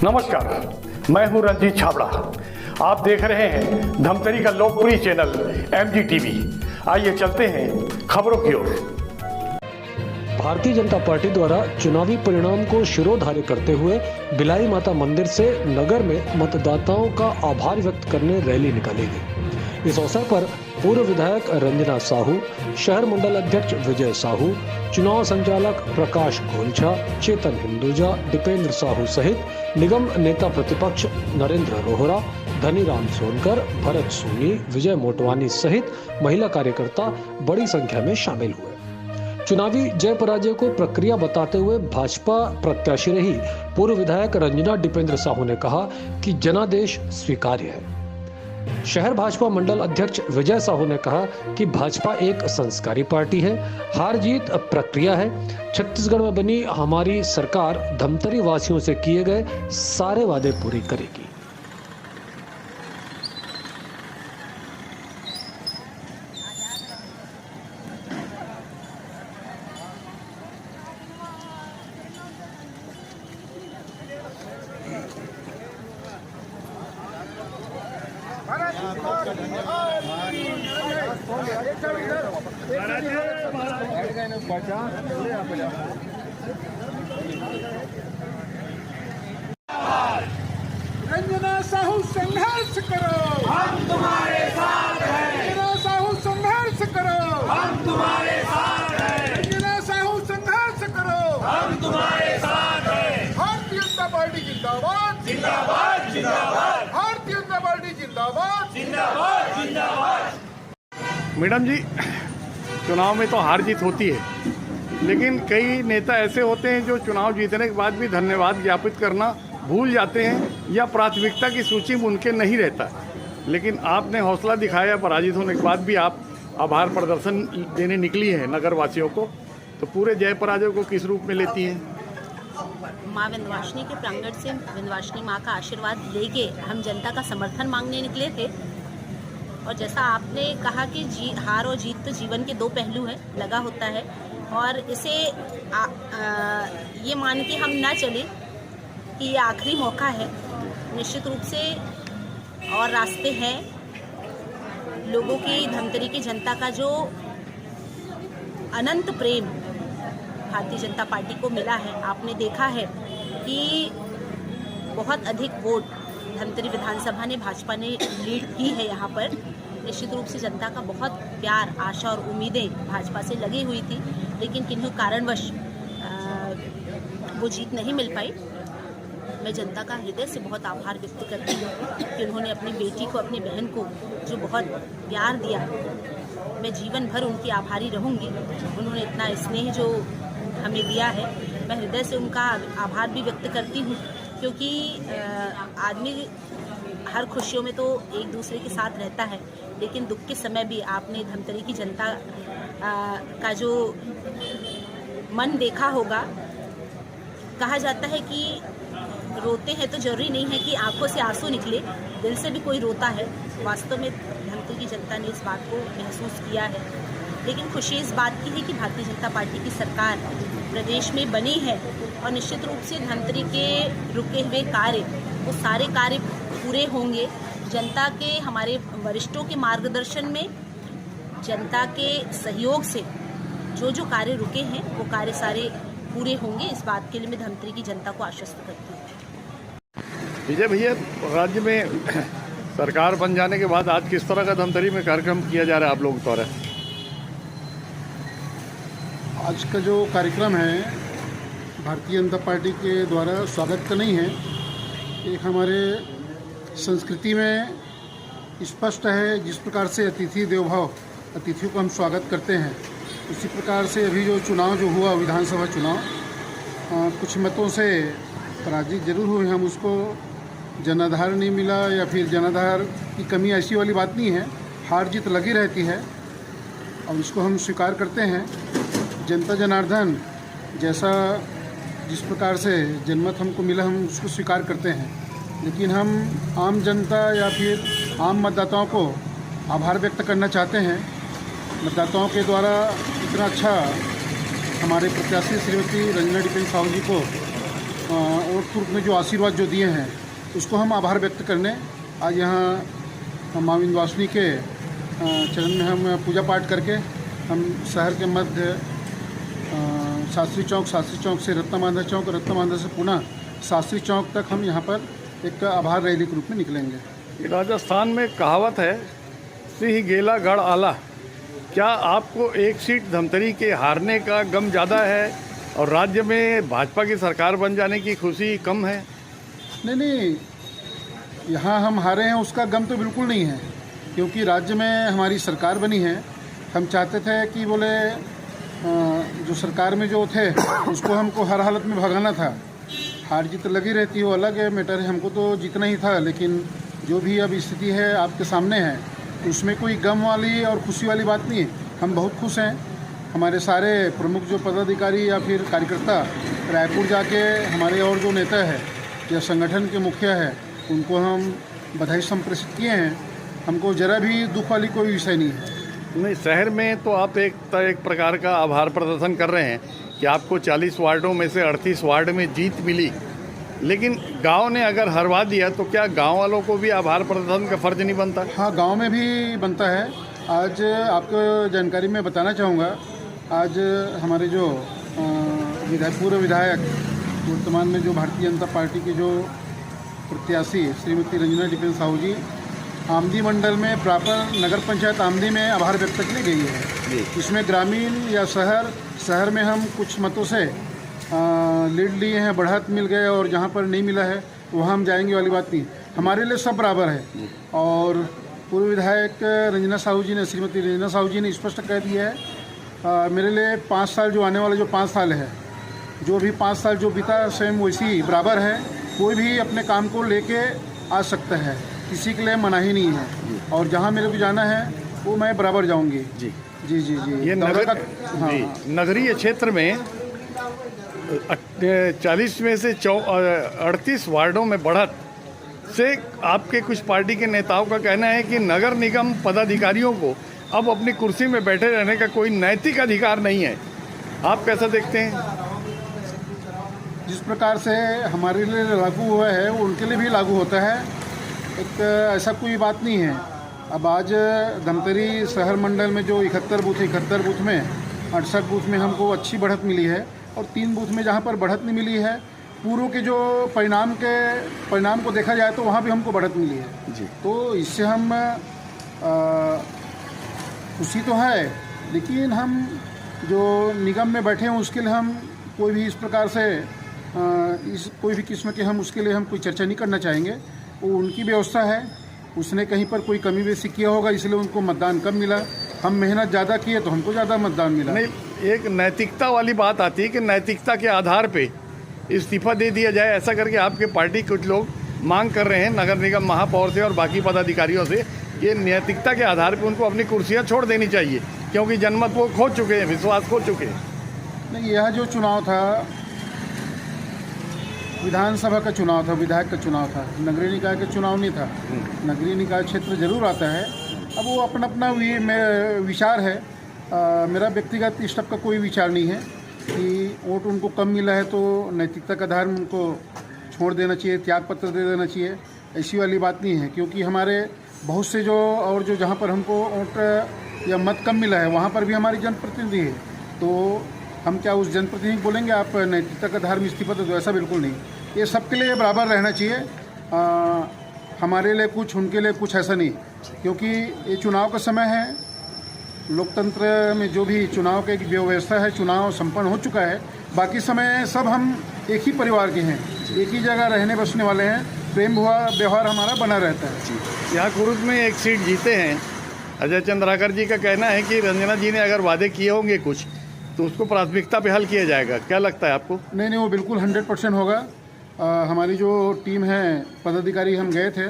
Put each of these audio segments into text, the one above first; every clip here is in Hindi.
नमस्कार, मैं हूं रंजीत छाबड़ा। आप देख रहे हैं धमतरी का लोकप्रिय चैनल MGTV। आइए चलते हैं खबरों की ओर। भारतीय जनता पार्टी द्वारा चुनावी परिणाम को शिरोधार्य करते हुए बिलाई माता मंदिर से नगर में मतदाताओं का आभार व्यक्त करने रैली निकाली गई। इस अवसर पर पूर्व विधायक रंजना साहू, शहर मंडल अध्यक्ष विजय साहू, चुनाव संचालक प्रकाश गोलछा, चेतन हिंदुजा, दीपेंद्र साहू सहित निगम नेता प्रतिपक्ष नरेंद्र रोहरा, धनीराम सोनकर, भरत सोनी, विजय मोटवानी सहित महिला कार्यकर्ता बड़ी संख्या में शामिल हुए। चुनावी जय पराजय को प्रक्रिया बताते हुए भाजपा प्रत्याशी रही पूर्व विधायक रंजना दीपेंद्र साहू ने कहा कि जनादेश स्वीकार्य है। शहर भाजपा मंडल अध्यक्ष विजय साहू ने कहा कि भाजपा एक संस्कारी पार्टी है, हार जीत प्रक्रिया है। छत्तीसगढ़ में बनी हमारी सरकार धमतरी वासियों से किए गए सारे वादे पूरे करेगी। रंजना साहू संघर्ष करो, हम तुम्हारे साथ हैं। रंजना साहू संघर्ष करो, हम तुम्हारे साथ हैं। रंजना साहू संघर्ष करो, हम तुम्हारे साथ हैं। भारतीय जनता पार्टी जिंदाबाद, जिंदाबाद जिंदाबाद, भारतीय जनता पार्टी जिंदाबाद, जिंदाबाद जिंदाबाद। मैडम जी, चुनाव में तो हार जीत होती है, लेकिन कई नेता ऐसे होते हैं जो चुनाव जीतने के बाद भी धन्यवाद ज्ञापित करना भूल जाते हैं या प्राथमिकता की सूची में उनके नहीं रहता। लेकिन आपने हौसला दिखाया, पराजित होने के बाद भी आप आभार प्रदर्शन देने निकली हैं नगर वासियों को, तो पूरे जय पराजय को किस रूप में लेती हैं? माँ विंध्यवासिनी के प्रांगण से विंध्यवासिनी माँ का आशीर्वाद लेके हम जनता का समर्थन मांगने निकले थे। और जैसा आपने कहा कि हार और जीत तो जीवन के दो पहलू हैं, लगा होता है, और इसे ये मान के हम ना चले कि ये आखिरी मौका है। निश्चित रूप से और रास्ते हैं। लोगों की, धमतरी की जनता का जो अनंत प्रेम भारतीय जनता पार्टी को मिला है, आपने देखा है कि बहुत अधिक वोट धमतरी विधानसभा ने भाजपा ने लीड की है। यहाँ पर निश्चित रूप से जनता का बहुत प्यार, आशा और उम्मीदें भाजपा से लगी हुई थी, लेकिन किन्हीं कारणवश वो जीत नहीं मिल पाई। मैं जनता का हृदय से बहुत आभार व्यक्त करती हूँ कि उन्होंने अपनी बेटी को, अपनी बहन को जो बहुत प्यार दिया, मैं जीवन भर उनकी आभारी रहूँगी। उन्होंने इतना स्नेह जो हमें दिया है, मैं हृदय से उनका आभार भी व्यक्त करती हूँ, क्योंकि आदमी हर खुशियों में तो एक दूसरे के साथ रहता है, लेकिन दुख के समय भी आपने धमतरी की जनता का जो मन देखा होगा। कहा जाता है कि रोते हैं तो जरूरी नहीं है कि आंखों से आंसू निकले, दिल से भी कोई रोता है। वास्तव में धमतरी की जनता ने इस बात को महसूस किया है। लेकिन खुशी इस बात की है कि भारतीय जनता पार्टी की सरकार प्रदेश में बनी है, और निश्चित रूप से धमतरी के रुके हुए कार्य, वो सारे कार्य पूरे होंगे। जनता के, हमारे वरिष्ठों के मार्गदर्शन में, जनता के सहयोग से जो जो कार्य रुके हैं वो कार्य सारे पूरे होंगे। इस बात के लिए मैं धमतरी की जनता को आश्वस्त करती हूँ। विजय भैया, राज्य में सरकार बन जाने के बाद आज किस तरह का धमतरी में कार्यक्रम किया जा रहा है आप लोगों द्वारा? आज का जो कार्यक्रम है भारतीय जनता पार्टी के द्वारा स्वागत का नहीं है। एक हमारे संस्कृति में स्पष्ट है, जिस प्रकार से अतिथि देवो भव, अतिथियों को हम स्वागत करते हैं, उसी प्रकार से अभी जो चुनाव जो हुआ, विधानसभा चुनाव, कुछ मतों से पराजित जरूर हुए हम, उसको जनाधार नहीं मिला या फिर जनाधार की कमी, ऐसी वाली बात नहीं है। हार जीत लगी रहती है और इसको हम स्वीकार करते हैं। जनता जनार्दन जैसा, जिस प्रकार से जनमत हमको मिला, हम उसको स्वीकार करते हैं। लेकिन हम आम जनता या फिर आम मतदाताओं को आभार व्यक्त करना चाहते हैं। मतदाताओं के द्वारा इतना अच्छा हमारे प्रत्याशी श्रीमती रंजना दीपेंद्र साहू जी को ओट पूर्व में जो आशीर्वाद जो दिए हैं उसको हम आभार व्यक्त करने आज यहाँ माँ विंध्यवासिनी के चरण में हम पूजा पाठ करके हम शहर के मध्य शास्त्री चौक से रत्नमांधा चौक, रत्नमांधा से पुनः शास्त्री चौक तक हम यहाँ पर एक आभार रैली के रूप में निकलेंगे। राजस्थान में कहावत है, सिंह गेला गढ़ आला। क्या आपको एक सीट धमतरी के हारने का गम ज़्यादा है और राज्य में भाजपा की सरकार बन जाने की खुशी कम है? नहीं, यहाँ हम हारे हैं उसका गम तो बिल्कुल नहीं है, क्योंकि राज्य में हमारी सरकार बनी है। हम चाहते थे कि बोले जो सरकार में जो थे उसको हमको हर हालत में भगाना था। हार जीत लगी रहती हो अलग है मैटर है, हमको तो जीतना ही था, लेकिन जो भी अब स्थिति है आपके सामने है उसमें कोई गम वाली और खुशी वाली बात नहीं है। हम बहुत खुश हैं। हमारे सारे प्रमुख जो पदाधिकारी या फिर कार्यकर्ता रायपुर जाके हमारे और जो नेता है या संगठन के मुखिया है उनको हम बधाई संप्रेषित किए हैं। हमको ज़रा भी दुख वाली कोई विषय नहीं है। नहीं, शहर में तो आप एक प्रकार का आभार प्रदर्शन कर रहे हैं कि आपको 40 वार्डों में से 38 वार्ड में जीत मिली, लेकिन गांव ने अगर हरवा दिया तो क्या गांव वालों को भी आभार प्रदर्शन का फर्ज नहीं बनता? हाँ, गांव में भी बनता है। आज आपको जानकारी में बताना चाहूँगा, आज हमारे जो पूर्व विधायक वर्तमान में जो भारतीय जनता पार्टी के जो प्रत्याशी श्रीमती रंजना डिपेन साहू जी आमदी मंडल में प्रॉपर नगर पंचायत आमदी में आभार व्यक्त के लिए गई है। इसमें ग्रामीण या शहर में हम कुछ मतों से लीड लिए हैं, बढ़त मिल गए, और जहाँ पर नहीं मिला है वहाँ हम जाएंगे वाली बात नहीं। हमारे लिए सब बराबर है। और पूर्व विधायक रंजना साहू जी ने, श्रीमती रंजना साहू जी ने स्पष्ट कह दिया है मेरे लिए 5 साल जो आने वाले जो 5 साल है, जो भी 5 साल जो बीता स्वयं वैसी बराबर है। कोई भी अपने काम को लेके आ सकता है, किसी के लिए मनाही नहीं है, और जहाँ मेरे को जाना है वो मैं बराबर जाऊंगी। जी जी जी जी। ये नगरीय क्षेत्र में 40 में से 38 वार्डों में बढ़त से आपके कुछ पार्टी के नेताओं का कहना है कि नगर निगम पदाधिकारियों को अब अपनी कुर्सी में बैठे रहने का कोई नैतिक अधिकार नहीं है। आप कैसा देखते हैं? जिस प्रकार से हमारे लिए लागू हुआ है वो उनके लिए भी लागू होता है। एक ऐसा कोई बात नहीं है। अब आज धमतरी शहर मंडल में जो 71 बूथ में 68 बूथ में हमको अच्छी बढ़त मिली है, और 3 बूथ में जहाँ पर बढ़त नहीं मिली है, पूर्व के जो परिणाम को देखा जाए तो वहाँ भी हमको बढ़त मिली है जी। तो इससे हम खुशी तो है, लेकिन हम जो निगम में बैठे हैं उसके लिए हम कोई भी इस प्रकार से कोई भी किस्म के हम उसके लिए हम कोई चर्चा नहीं करना चाहेंगे। वो उनकी व्यवस्था है, उसने कहीं पर कोई कमी बेसी किया होगा इसलिए उनको मतदान कम मिला। हम मेहनत ज़्यादा किए तो हमको ज़्यादा मतदान मिला। नहीं, एक नैतिकता वाली बात आती है कि नैतिकता के आधार पे इस्तीफा दे दिया जाए, ऐसा करके आपके पार्टी कुछ लोग मांग कर रहे हैं नगर निगम महापौर से और बाकी पदाधिकारियों से। ये नैतिकता के आधार पे उनको अपनी कुर्सियाँ छोड़ देनी चाहिए, क्योंकि जनमत वो खो चुके हैं, विश्वास खो चुके हैं। नहीं, यह जो चुनाव था विधानसभा का चुनाव था, विधायक का चुनाव था, नगरीय निकाय का चुनाव नहीं था। नगरीय निकाय क्षेत्र जरूर आता है, अब वो अपना अपना विचार है। मेरा व्यक्तिगत इस टाइप का कोई विचार नहीं है कि वोट उनको कम मिला है तो नैतिकता का आधार में उनको छोड़ देना चाहिए, त्याग पत्र दे देना चाहिए, ऐसी वाली बात नहीं है। क्योंकि हमारे बहुत से जो और जो जहाँ पर हमको वोट या मत कम मिला है वहाँ पर भी हमारी जनप्रतिनिधि है, तो हम क्या उस जनप्रतिनिधि बोलेंगे आप नैतिकता का आधार में इस्तीफा दे दो? ऐसा बिल्कुल नहीं। ये सबके लिए बराबर रहना चाहिए, हमारे लिए कुछ उनके लिए कुछ, ऐसा नहीं। क्योंकि ये चुनाव का समय है, लोकतंत्र में जो भी चुनाव की व्यवस्था है, चुनाव संपन्न हो चुका है। बाकी समय सब हम एक ही परिवार के हैं, एक ही जगह रहने बसने वाले हैं, प्रेम व्यवहार हमारा बना रहता है। यहाँ कुरुद में एक सीट जीते हैं अजय चंद्राकर जी का कहना है कि रंजना जी ने अगर वादे किए होंगे कुछ तो उसको प्राथमिकता पे हल किया जाएगा। क्या लगता है आपको? नहीं, वो बिल्कुल 100% होगा। हमारी जो टीम है पदाधिकारी, हम गए थे,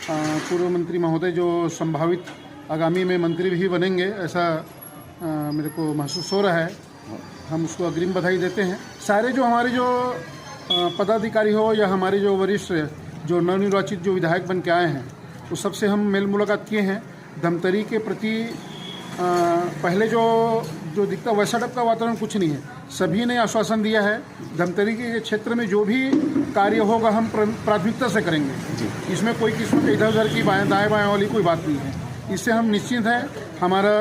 पूर्व मंत्री महोदय जो संभावित आगामी में मंत्री भी बनेंगे ऐसा मेरे को महसूस हो रहा है। हम उसको अग्रिम बधाई देते हैं। सारे जो हमारे जो पदाधिकारी हो या हमारे जो वरिष्ठ जो नवनिर्वाचित जो विधायक बन के आए हैं, उस सबसे हम मेल मुलाकात किए हैं। धमतरी के प्रति पहले जो दिखता वैसा टाइप का वातावरण कुछ नहीं है। सभी ने आश्वासन दिया है धमतरी के क्षेत्र में जो भी कार्य होगा हम प्राथमिकता से करेंगे। इसमें कोई किस्म के इधर उधर की दाएं बाएं वाली कोई बात नहीं है। इससे हम निश्चित हैं। हमारा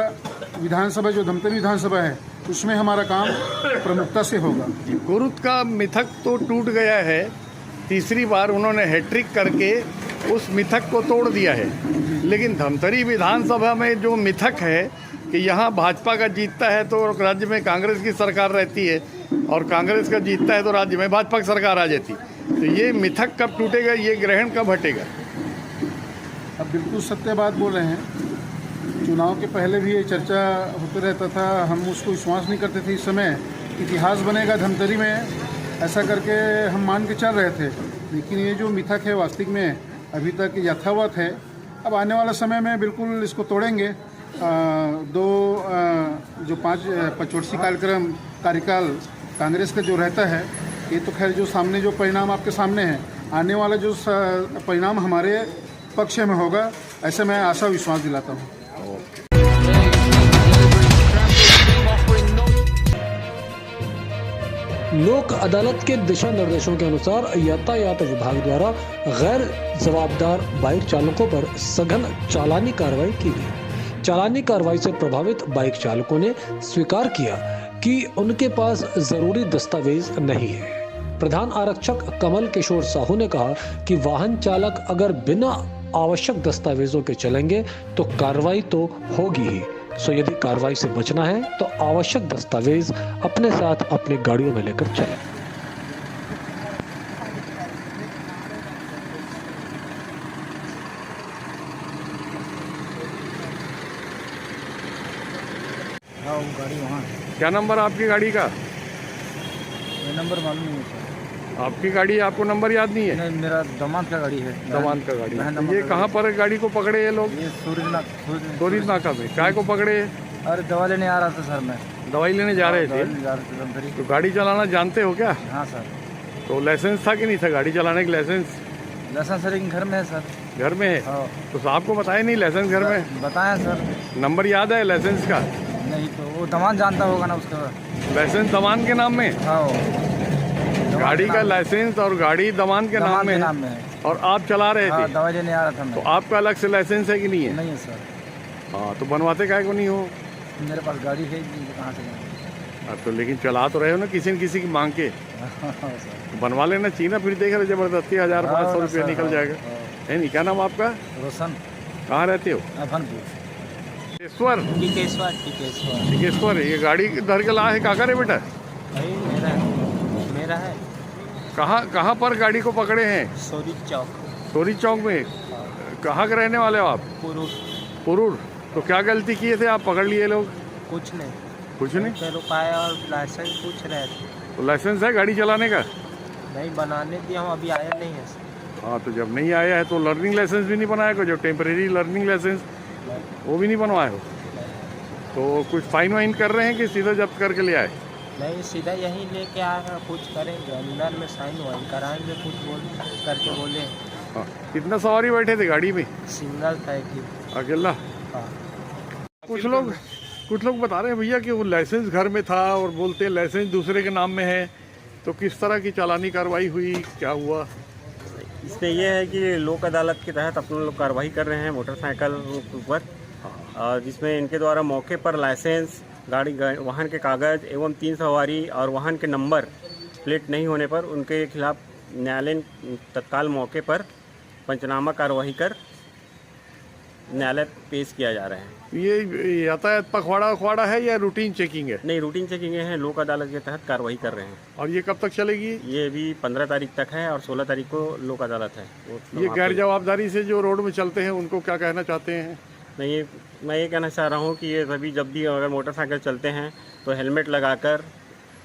विधानसभा जो धमतरी विधानसभा है उसमें हमारा काम प्रमुखता से होगा। कुरुत का मिथक तो टूट गया है, तीसरी बार उन्होंने हैट्रिक करके उस मिथक को तोड़ दिया है। लेकिन धमतरी विधानसभा में जो मिथक है कि यहाँ भाजपा का जीतता है तो राज्य में कांग्रेस की सरकार रहती है और कांग्रेस का जीतता है तो राज्य में भाजपा की सरकार आ जाती, तो ये मिथक कब टूटेगा, ये ग्रहण कब हटेगा? अब बिल्कुल सत्य बात बोल रहे हैं। चुनाव के पहले भी ये चर्चा होते रहता था, हम उसको विश्वास नहीं करते थे। इस समय इतिहास बनेगा धमतरी में ऐसा करके हम मान के चल रहे थे, लेकिन ये जो मिथक है वास्तविक में अभी तक यथावत है। अब आने वाला समय में बिल्कुल इसको तोड़ेंगे। जो 5 पंचवर्षीय कार्यकाल कांग्रेस का जो रहता है, ये तो खैर जो सामने जो परिणाम आपके सामने है, आने वाला जो परिणाम हमारे पक्ष में होगा, ऐसे मैं आशा विश्वास दिलाता हूँ। लोक अदालत के दिशा निर्देशों के अनुसार यातायात विभाग द्वारा गैर जवाबदार बाइक चालकों पर सघन चालानी कार्रवाई की गई। चालानी कार्रवाई से प्रभावित बाइक चालकों ने स्वीकार किया कि उनके पास जरूरी दस्तावेज नहीं है। प्रधान आरक्षक कमल किशोर साहू ने कहा कि वाहन चालक अगर बिना आवश्यक दस्तावेजों के चलेंगे तो कार्रवाई तो होगी ही। सो यदि कार्रवाई से बचना है तो आवश्यक दस्तावेज अपने साथ अपनी गाड़ियों में लेकर चलें। गाड़ी वहाँ क्या नंबर आपकी गाड़ी का? ये नंबर मालूम नहीं है सर। आपकी गाड़ी, आपको नंबर याद नहीं है? नहीं, मेरा दामाद का गाड़ी है। दामाद का गाड़ी। बहन ये कहाँ पर गाड़ी को पकड़े ये लोग? ये सूरज नाका में। काय को पकड़े? अरे दवा लेने आ रहा था सर मैं। दवाई लेने जा रहे थे? धमतरी। तो गाड़ी चलाना जानते हो क्या? हाँ सर। तो लाइसेंस था कि नहीं था गाड़ी चलाने का? लाइसेंस सर लेकिन घर में है सर। घर में है? हाँ। तो साहब को बताया नहीं लाइसेंस घर में? बताया सर। नंबर याद है लाइसेंस का? नहीं, तो वो दामाद जानता होगा ना उसका। लाइसेंस दमान के नाम में? हाँ, गाड़ी का लाइसेंस और गाड़ी दमान के नाम में है। और आप चला रहे थे? दवाई लेने आ रहा था मैं। तो आपका अलग से लाइसेंस है कि नहीं है? नहीं है सर। हाँ, तो बनवाते काहे को नहीं हो? मेरे पास गाड़ी है, कहाँ से? तो लेकिन चला तो रहे हो ना किसी न किसी की मांग के। बनवा लेना चाहिए ना, फिर देख रहे जबरदस्ती 1500 रुपया निकल जाएगा। है नहीं? क्या नाम आपका? रोशन। कहाँ रहते हो? टिकेश्वर। टिकेश्वर। ये गाड़ी धर के ला है काका रे बेटा? मेरा है। कहाँ पर गाड़ी को पकड़े हैं? सोरी चौक में। कहाँ के रहने वाले हो आप? पुरूर। तो क्या गलती किए थे आप, पकड़ लिए लोग? कुछ नहीं। कुछ नहीं? रुपया और लाइसेंस पूछ रहे थे। तो लाइसेंस है गाड़ी चलाने का? नहीं बनाने दिया, हम अभी आया नहीं है। हाँ, तो जब नहीं आया है तो लर्निंग लाइसेंस भी नहीं बनाया को? जो टेम्परेरी लर्निंग लाइसेंस वो भी नहीं बनवाए हो? तो कुछ फाइन वाइन कर रहे हैं कि सीधा जब्त करके ले आए? नहीं, सीधा यहीं लेके आ रहा, कुछ करेंगे अंदर में साइन वाइन कराएंगे, कुछ करके बोले। हाँ। कितना सवारी बैठे थे गाड़ी में? सिंगल था एक ही। अकेला? हाँ। कुछ लोग बता रहे हैं भैया कि वो लाइसेंस घर में था और बोलते हैं लाइसेंस दूसरे के नाम में है। तो किस तरह की चालानी कार्रवाई हुई, क्या हुआ? इसमें यह है कि लोक अदालत के तहत अपने लोग कार्रवाई कर रहे हैं मोटरसाइकिल पर, जिसमें इनके द्वारा मौके पर लाइसेंस, गाड़ी वाहन के कागज़ एवं 3 सवारी और वाहन के नंबर प्लेट नहीं होने पर उनके खिलाफ न्यायालय तत्काल मौके पर पंचनामा कार्रवाई कर न्यायालय पेश किया जा रहा है। ये यातायात पखवाड़ा है या रूटीन चेकिंग है? नहीं, रूटीन चेकिंग है, लोक अदालत के तहत कार्रवाई कर रहे हैं। और ये कब तक चलेगी? ये भी 15 तारीख तक है और 16 तारीख को लोक अदालत है। ये गैर जवाबदारी से जो रोड में चलते हैं उनको क्या कहना चाहते हैं? नहीं, मैं ये कहना चाह रहा हूँ कि ये सभी जब भी अगर मोटरसाइकिल चलते हैं तो हेलमेट लगाकर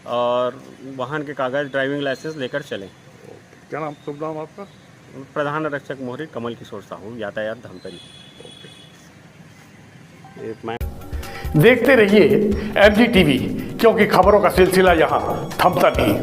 और वाहन के कागज़, ड्राइविंग लाइसेंस लेकर चलें। क्या नाम, शुभ नाम आपका? प्रधान आरक्षक मोहरी कमल किशोर साहू, यातायात धमतरी। देखते रहिए MG TV, क्योंकि खबरों का सिलसिला यहाँ थमता नहीं।